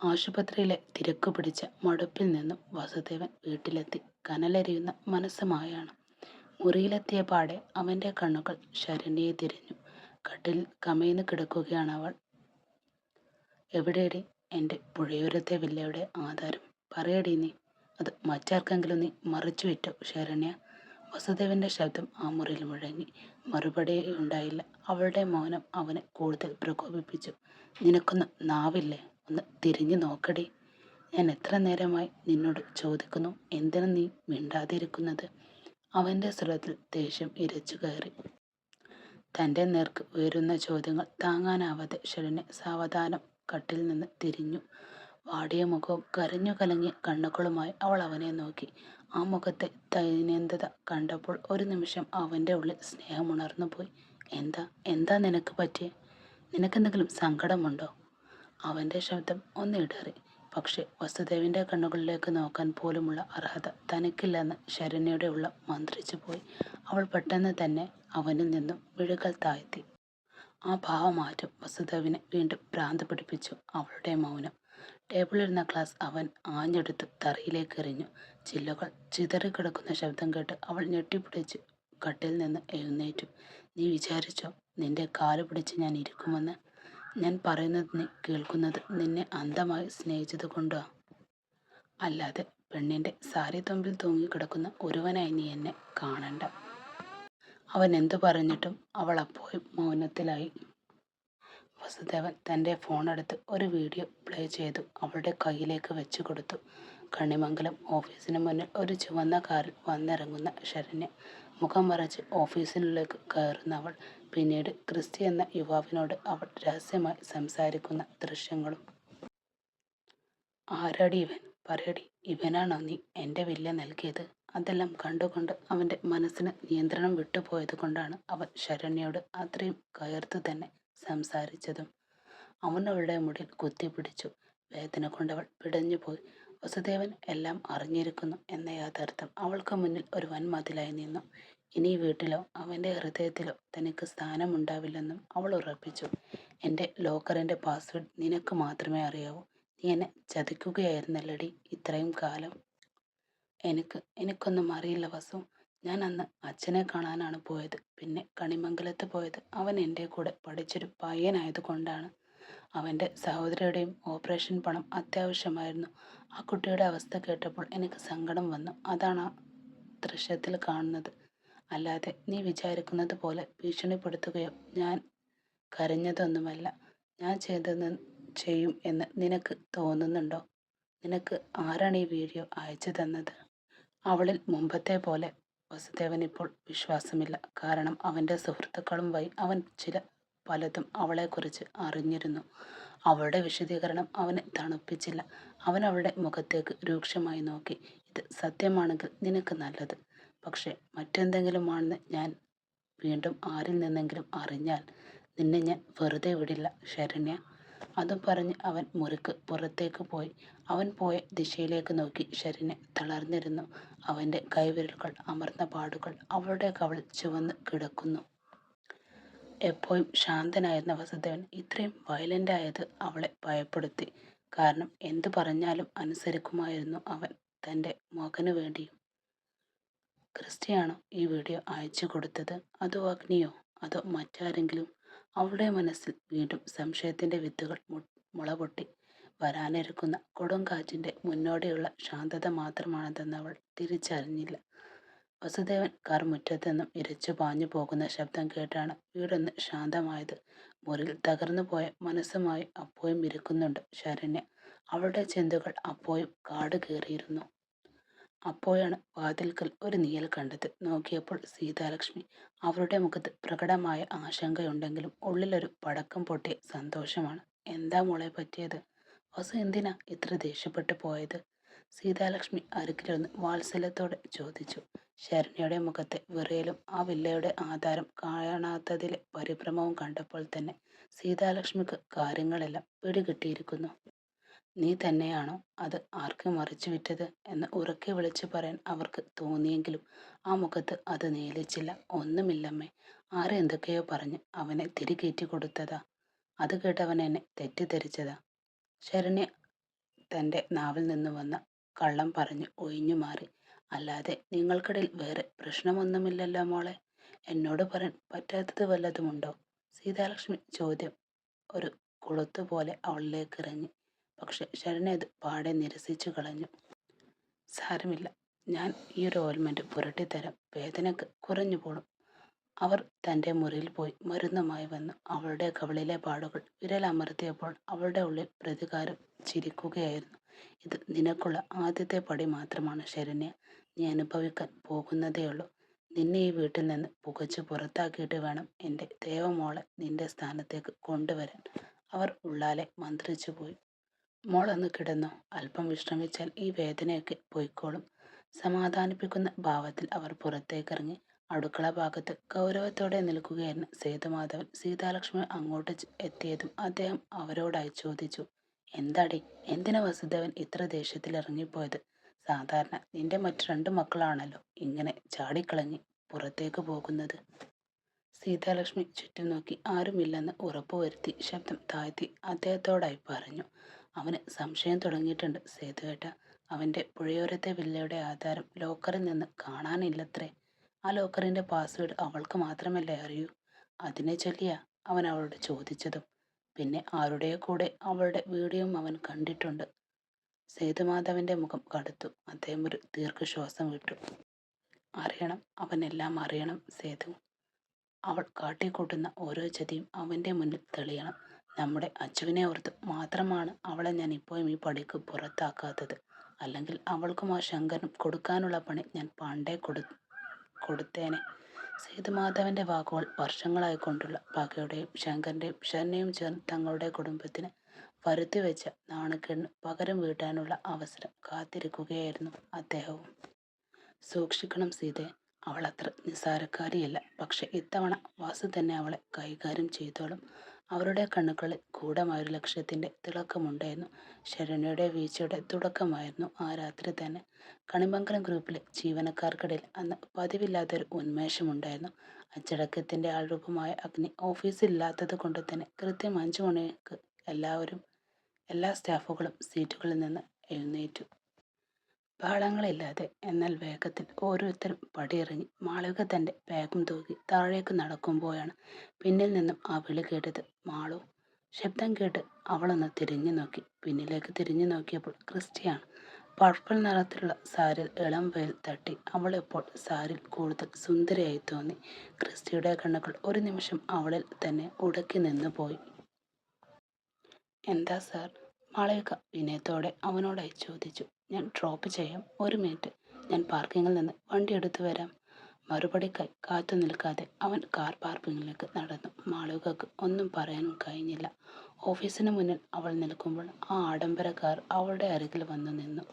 ആശുപത്രിയിലെ തിരക്കു പിടിച്ച മടുപ്പിൽ നിന്നും വസുദേവൻ വീട്ടിലെത്തി കനലെരിയുന്ന മനസ്സുമായാണ്. മുറിയിലെത്തിയ പാടെ അവൻ്റെ കണ്ണുകൾ ശരണ്യയെ തിരിഞ്ഞു. കട്ടിൽ കമഴ്ന്നു കിടക്കുകയാണ് അവൾ. എവിടെയടി എൻ്റെ പുഴയോരത്തെ വില്ലയുടെ ആധാരം? പറയടി നീ. അത് മറ്റാർക്കെങ്കിലും നീ മറിച്ചു വിറ്റോ ശരണ്യ? വസുദേവന്റെ ശബ്ദം ആ മുറിയിൽ മുഴങ്ങി. മറുപടി ഉണ്ടായില്ല. അവളുടെ മൗനം അവനെ കൂടുതൽ പ്രകോപിപ്പിച്ചു. നിനക്കൊന്ന് നാവില്ലേ? ഒന്ന് തിരിഞ്ഞു നോക്കടി. ഞാൻ എത്ര നേരമായി നിന്നോട് ചോദിക്കുന്നു, എന്തിനു നീ മിണ്ടാതിരിക്കുന്നത്? അവൻ്റെ സ്വരത്തിൽ ദേഷ്യം ഇരച്ചു കയറി. തൻ്റെ നേർക്ക് ഉയരുന്ന ചോദ്യങ്ങൾ താങ്ങാനാവാതെ ശരണ്യ സാവധാനം കട്ടിൽ നിന്ന് തിരിഞ്ഞു. വാടിയ മുഖവും കരഞ്ഞു കലങ്ങിയ കണ്ണുകളുമായി അവൾ അവനെ നോക്കി. ആ മുഖത്തെ ദൈന്യത കണ്ടപ്പോൾ ഒരു നിമിഷം അവൻ്റെ ഉള്ളിൽ സ്നേഹമുണർന്നു പോയി. എന്താ എന്താ നിനക്ക് പറ്റിയേ? നിനക്കെന്തെങ്കിലും സങ്കടമുണ്ടോ? അവൻ്റെ ശബ്ദം ഒന്ന് ഇടറി. പക്ഷെ വസുദേവിൻ്റെ കണ്ണുകളിലേക്ക് നോക്കാൻ പോലുമുള്ള അർഹത തനിക്കില്ലെന്ന് ശരണ്യയുടെ ഉള്ളം മന്ത്രിച്ചു പോയി. അവൾ പെട്ടെന്ന് തന്നെ അവനിൽ നിന്നും മിഴികൾ താഴ്ത്തി. ആ ഭാവമാറ്റം വസുദേവിനെ വീണ്ടും ഭ്രാന്ത് പിടിപ്പിച്ചു. അവളുടെ മൗനം. ടേബിളിരുന്ന ഗ്ലാസ് അവൻ ആഞ്ഞെടുത്ത് തറയിലേക്ക് എറിഞ്ഞു. ചില്ലുകൾ ചിതറിക്കിടക്കുന്ന ശബ്ദം കേട്ട് അവൾ ഞെട്ടിപ്പിടിച്ച് കട്ടിൽ നിന്ന് എഴുന്നേറ്റു. നീ വിചാരിച്ചോ നിന്റെ കാല് പിടിച്ച് ഞാൻ ഇരിക്കുമെന്ന്? ഞാൻ പറയുന്നത് നീ കേൾക്കുന്നത് നിന്നെ അന്ധമായി സ്നേഹിച്ചത് കൊണ്ടോ? അല്ലാതെ പെണ്ണിൻ്റെ സാരി തുമ്പിൽ തൂങ്ങിക്കിടക്കുന്ന ഒരുവനായി നീ എന്നെ കാണണ്ട. അവൻ എന്തു പറഞ്ഞിട്ടും അവൾ അപ്പോഴും മൗനത്തിലായി. വസുദേവൻ തൻ്റെ ഫോണെടുത്ത് ഒരു വീഡിയോ പ്ലേ ചെയ്തു അവളുടെ കയ്യിലേക്ക് വെച്ചു കൊടുത്തു. കണിമംഗലം ഓഫീസിന് മുന്നിൽ ഒരു ചുവന്ന കാറിൽ വന്നിറങ്ങുന്ന ശരണ്യ, മുഖം മറച്ച് ഓഫീസിനുള്ളിലേക്ക് കയറുന്നവൾ, പിന്നീട് ക്രിസ്റ്റി എന്ന യുവാവിനോട് അവൾ രഹസ്യമായി സംസാരിക്കുന്ന ദൃശ്യങ്ങളും. ആരാടി ഇവൻ? പറയടി, ഇവനാണോ നീ എൻ്റെ വില്ല നൽകിയത്? അതെല്ലാം കണ്ടുകൊണ്ട് അവൻ്റെ മനസ്സിന് നിയന്ത്രണം വിട്ടുപോയത് കൊണ്ടാണ് അവൻ ശരണ്യയോട് അത്രയും കയർത്തു തന്നെ സംസാരിച്ചതും. അവൻ അവളുടെ മുടിയിൽ കുത്തിപ്പിടിച്ചു. വേദന കൊണ്ടവൾ പിടഞ്ഞുപോയി. വസുദേവൻ എല്ലാം അറിഞ്ഞിരിക്കുന്നു എന്ന യാഥാർത്ഥ്യം അവൾക്ക് മുന്നിൽ ഒരു വൻമതിലായി നിന്നു. ഇനി വീട്ടിലോ അവൻ്റെ ഹൃദയത്തിലോ തനിക്ക് സ്ഥാനമുണ്ടാവില്ലെന്നും അവൾ ഉറപ്പിച്ചു. എൻ്റെ ലോക്കറിൻ്റെ പാസ്വേഡ് നിനക്ക് മാത്രമേ അറിയാവൂ. നീ എന്നെ ചതിക്കുകയായിരുന്നല്ലടി ഇത്രയും കാലം. എനിക്കൊന്നും അറിയില്ല വസു. ഞാൻ അന്ന് അച്ഛനെ കാണാനാണ് പോയത്. പിന്നെ കണിമംഗലത്ത് പോയത് അവൻ എൻ്റെ കൂടെ പഠിച്ചൊരു പയ്യനായത് കൊണ്ടാണ്. അവൻ്റെ സഹോദരിയുടെയും ഓപ്പറേഷൻ പണം അത്യാവശ്യമായിരുന്നു. ആ കുട്ടിയുടെ അവസ്ഥ കേട്ടപ്പോൾ എനിക്ക് സങ്കടം വന്നു. അതാണ് ആ ദൃശ്യത്തിൽ കാണുന്നത്. അല്ലാതെ നീ വിചാരിക്കുന്നത് പോലെ ഭീഷണിപ്പെടുത്തുകയോ ഞാൻ കരഞ്ഞതൊന്നുമല്ല. ഞാൻ ചെയ്യും എന്ന് നിനക്ക് തോന്നുന്നുണ്ടോ? നിനക്ക് ആരാണ് ഈ വീഡിയോ അയച്ചു തന്നത്? അവളിൽ മുമ്പത്തെ പോലെ വസുദേവൻ ഇപ്പോൾ വിശ്വാസമില്ല. കാരണം അവൻ്റെ സുഹൃത്തുക്കളും വഴി അവൻ പലതും അവളെക്കുറിച്ച് അറിഞ്ഞിരുന്നു. അവളുടെ വിശദീകരണം അവനെ തണുപ്പിച്ചില്ല. അവൻ അവളുടെ മുഖത്തേക്ക് രൂക്ഷമായി നോക്കി. ഇത് സത്യമാണെങ്കിൽ നിനക്ക് നല്ലത്. പക്ഷെ മറ്റെന്തെങ്കിലുമാണെന്ന് ഞാൻ വീണ്ടും ആരിൽ നിന്നെങ്കിലും അറിഞ്ഞാൽ നിന്നെ ഞാൻ വെറുതെ വിടില്ല ശരണ്യ. അതും പറഞ്ഞ് അവൻ മുറിക്ക് പുറത്തേക്ക് പോയി. അവൻ പോയ ദിശയിലേക്ക് നോക്കി ശരണ്യ തളർന്നിരുന്നു. അവൻ്റെ കൈവിരലുകൾ അമർന്ന പാടുകൾ അവളുടെ കവളിൽ ചുവന്ന് കിടക്കുന്നു. എപ്പോഴും ശാന്തനായിരുന്ന വസുദേവൻ ഇത്രയും വയലൻ്റ് ആയത് അവളെ ഭയപ്പെടുത്തി. കാരണം എന്തു പറഞ്ഞാലും അനുസരിക്കുമായിരുന്നു അവൻ, തൻ്റെ മകനു വേണ്ടിയും. ക്രിസ്റ്റിയാണോ ഈ വീഡിയോ അയച്ചു കൊടുത്തത്? അതോ അഗ്നിയോ? അതോ മറ്റാരെങ്കിലും? അവളുടെ മനസ്സിൽ വീണ്ടും സംശയത്തിൻ്റെ വിത്തുകൾ മുളപൊട്ടി. വരാനിരിക്കുന്ന കൊടുങ്കാറ്റിൻ്റെ മുന്നോടിയുള്ള ശാന്തത മാത്രമാണതെന്ന് അവൾ തിരിച്ചറിഞ്ഞില്ല. വസുദേവൻ കാർ മുറ്റത്തെന്നും ഇരച്ചു പാഞ്ഞു പോകുന്ന ശബ്ദം കേട്ടാണ് വീടൊന്ന് ശാന്തമായത്. മുറിയിൽ തകർന്നു പോയ മനസ്സുമായി അപ്പോഴും ഇരിക്കുന്നുണ്ട് ശരണ്യ. അവളുടെ ചിന്തകൾ അപ്പോഴും കാട് കയറിയിരുന്നു. അപ്പോഴാണ് വാതിൽക്കൽ ഒരു നിഴൽ കണ്ടത്. നോക്കിയപ്പോൾ സീതാലക്ഷ്മി. അവരുടെ മുഖത്ത് പ്രകടമായ ആശങ്കയുണ്ടെങ്കിലും ഉള്ളിലൊരു പടക്കം പൊട്ടിയ സന്തോഷമാണ്. എന്താ മോളെ പറ്റിയത്? വസു എന്തിനാ ഇത്ര ദേഷ്യപ്പെട്ടു പോയത്? സീതാലക്ഷ്മി അരികിലിരുന്ന് വാത്സല്യത്തോടെ ചോദിച്ചു. ശരണ്യയുടെ മുഖത്തെ വിറയലും ആ വില്ലയുടെ ആധാരം കാണാത്തതിലെ പരിഭ്രമവും കണ്ടപ്പോൾ തന്നെ സീതാലക്ഷ്മിക്ക് കാര്യങ്ങളെല്ലാം പിടികിട്ടിയിരിക്കുന്നു. നീ തന്നെയാണോ അത് ആർക്ക് മറിച്ചു വിറ്റത് എന്ന് ഉറക്കെ വിളിച്ചു പറയാൻ അവർക്ക് തോന്നിയെങ്കിലും ആ മുഖത്ത് അത് നീലിച്ചില്ല. ഒന്നുമില്ലമ്മേ, എന്തൊക്കെയോ പറഞ്ഞ് അവനെ തിരികേറ്റി കൊടുത്തതാ. അത് കേട്ടവൻ എന്നെ തെറ്റിദ്ധരിച്ചതാ. ശരണ്യ തൻ്റെ നാവിൽ നിന്ന് വന്ന കള്ളം പറഞ്ഞ് ഒഴിഞ്ഞു മാറി. അല്ലാതെ നിങ്ങൾക്കിടയിൽ വേറെ പ്രശ്നമൊന്നുമില്ലല്ലോ മോളെ? എന്നോട് പറയാൻ പറ്റാത്തത് വല്ലതുമുണ്ടോ? സീതാലക്ഷ്മി ചോദ്യം ഒരു കൊളുത്തുപോലെ അവളിലേക്ക് ഇറങ്ങി. പക്ഷെ ശരണ്യ അത് പാടെ നിരസിച്ചു കളഞ്ഞു. സാരമില്ല, ഞാൻ ഈ ഒരു ഓയിൽമെന്റ് പുരട്ടിത്തരാം, വേദനക്ക് കുറഞ്ഞു പോളും. അവർ തൻ്റെ മുറിയിൽ പോയി മരുന്നുമായി വന്നു. അവളുടെ കവിളിലെ പാടുകൾ വിരലമർത്തിയപ്പോൾ അവളുടെ ഉള്ളിൽ പ്രതികാരം ചിരിക്കുകയായിരുന്നു. ഇത് നിനക്കുള്ള ആദ്യത്തെ പടി മാത്രമാണ് ശരണ്യ. നീ അനുഭവിക്കാൻ പോകുന്നതേയുള്ളൂ. നിന്നെ ഈ വീട്ടിൽ നിന്ന് പുകച്ചു പുറത്താക്കിയിട്ട് വേണം എൻ്റെ ദേവമോളെ നിന്റെ സ്ഥാനത്തേക്ക് കൊണ്ടുവരാൻ. അവർ ഉള്ളാലെ മന്ത്രിച്ചു പോയി. മോളൊന്ന് കിടന്നോ, അല്പം വിശ്രമിച്ചാൽ ഈ വേദനയൊക്കെ പൊയ്ക്കോളും. സമാധാനിപ്പിക്കുന്ന ഭാവത്തിൽ അവർ പുറത്തേക്കിറങ്ങി. അടുക്കള ഭാഗത്ത് ഗൗരവത്തോടെ നിൽക്കുകയായിരുന്ന സേതുമാധവൻ സീതാലക്ഷ്മി അങ്ങോട്ട് എത്തിയതും അദ്ദേഹം അവരോടായി ചോദിച്ചു, എന്താടി, എന്തിനാ വസുദേവൻ ഇത്ര ദേഷ്യത്തിൽ ഇറങ്ങിപ്പോയത്? സാധാരണ നിന്റെ മറ്റു 2 മക്കളാണല്ലോ ഇങ്ങനെ ചാടിക്കളഞ്ഞ് പുറത്തേക്ക് പോകുന്നത്. സീതാലക്ഷ്മി ചുറ്റും നോക്കി ആരുമില്ലെന്ന് ഉറപ്പുവരുത്തി ശബ്ദം താഴ്ത്തി അദ്ദേഹത്തോടായി പറഞ്ഞു. അവന് സംശയം തുടങ്ങിയിട്ടുണ്ട് സേതുവേട്ട. അവൻ്റെ പുഴയോരത്തെ വില്ലയുടെ ആധാരം ലോക്കറിൽ നിന്ന് കാണാനില്ലത്രേ. ആ ലോക്കറിൻ്റെ പാസ്വേഡ് അവൾക്ക് മാത്രമല്ലേ അറിയൂ. അതിനെ ചൊല്ലിയാ അവൻ അവളോട് ചോദിച്ചതും. പിന്നെ ആരുടെയോ കൂടെ അവളുടെ വീഡിയോയും അവൻ കണ്ടിട്ടുണ്ട്. സേതുമാധവന്റെ മുഖം കടുത്തു. അദ്ദേഹം ഒരു ദീർഘശ്വാസം വിട്ടു. അറിയണം, അവനെല്ലാം അറിയണം സേതു. അവൾ കാട്ടിക്കൂട്ടുന്ന ഓരോ ചതിയും അവൻ്റെ മുന്നിൽ തെളിയണം. നമ്മുടെ അച്ചുവിനെ ഓർത്ത് മാത്രമാണ് അവളെ ഞാൻ ഇപ്പോഴും ഈ പടിക്ക് പുറത്താക്കാത്തത്. അല്ലെങ്കിൽ അവൾക്കും ആ ശങ്കരനും കൊടുക്കാനുള്ള പണി ഞാൻ പണ്ടേ കൊടുത്തേനെ. സേതുമാധവന്റെ വാക്കുകൾ വർഷങ്ങളായിക്കൊണ്ടുള്ള പകയുടെയും ശങ്കരന്റെയും ശരണ്യയും ചേർന്ന് തങ്ങളുടെ കുടുംബത്തിന് വരുത്തിവെച്ച നാണക്കേടിന് പകരം വീട്ടാനുള്ള അവസരം കാത്തിരിക്കുകയായിരുന്നു അദ്ദേഹവും. സൂക്ഷിക്കണം സീതെ, അവൾ അത്ര നിസ്സാരക്കാരിയല്ല. പക്ഷെ ഇത്തവണ വാസു തന്നെ അവളെ കൈകാര്യം ചെയ്തോളും. അവരുടെ കണ്ണുകളിൽ ഗൂഢമായൊരു ലക്ഷ്യത്തിന്റെ തിളക്കമുണ്ടായിരുന്നു. ശരണ്യയുടെ വീഴ്ചയുടെ തുടക്കമായിരുന്നു ആ രാത്രി തന്നെ. കണിമംഗലം ഗ്രൂപ്പിലെ ജീവനക്കാർക്കിടയിൽ അന്ന് പതിവില്ലാത്തൊരു ഉന്മേഷമുണ്ടായിരുന്നു. അച്ചടക്കത്തിന്റെ ആൾരൂപമായ അഗ്നി ഓഫീസിലില്ലാത്തത് കൊണ്ട് തന്നെ കൃത്യം 5 മണിക്ക് എല്ലാ സ്റ്റാഫുകളും സീറ്റുകളിൽ നിന്ന് എഴുന്നേറ്റു. ബഹളങ്ങളില്ലാതെ എന്നാൽ വേഗത്തിൽ ഓരോരുത്തരും പടിയിറങ്ങി. മാളവിക തൻ്റെ ബാഗും തൂക്കി താഴേക്ക് നടക്കുമ്പോഴാണ് പിന്നിൽ നിന്നും ആ വിളി കേട്ടത്. മാളു. ശബ്ദം കേട്ട് അവളൊന്ന് തിരിഞ്ഞു നോക്കി. പിന്നിലേക്ക് തിരിഞ്ഞു നോക്കിയപ്പോൾ ക്രിസ്റ്റിയാണ്. പർപ്പിൾ നിറത്തിലുള്ള സാരിയിൽ ഇളം വെയിൽ തട്ടി അവളിപ്പോൾ സാരിയിൽ കൂടുതൽ സുന്ദരിയായി തോന്നി. ക്രിസ്റ്റിയുടെ കണ്ണുകൾ ഒരു നിമിഷം അവളിൽ തന്നെ ഉടക്കി നിന്നു പോയി. എന്താ സാർ? മാളവിക വിനയത്തോടെ അവനോടായി ചോദിച്ചു. ഞാൻ ഡ്രോപ്പ് ചെയ്യാം, 1 മിനിറ്റ്. ഞാൻ പാർക്കിങ്ങിൽ നിന്ന് വണ്ടി എടുത്തു വരാം. മറുപടിക്കായി കാത്തു നിൽക്കാതെ അവൻ കാർ പാർക്കിങ്ങിലേക്ക് നടന്നു. മാളവികക്ക് ഒന്നും പറയാനും കഴിഞ്ഞില്ല. ഓഫീസിന് മുന്നിൽ അവൾ നിൽക്കുമ്പോൾ ആ ആഡംബര കാർ അവളുടെ അരികിൽ വന്നു നിന്നു.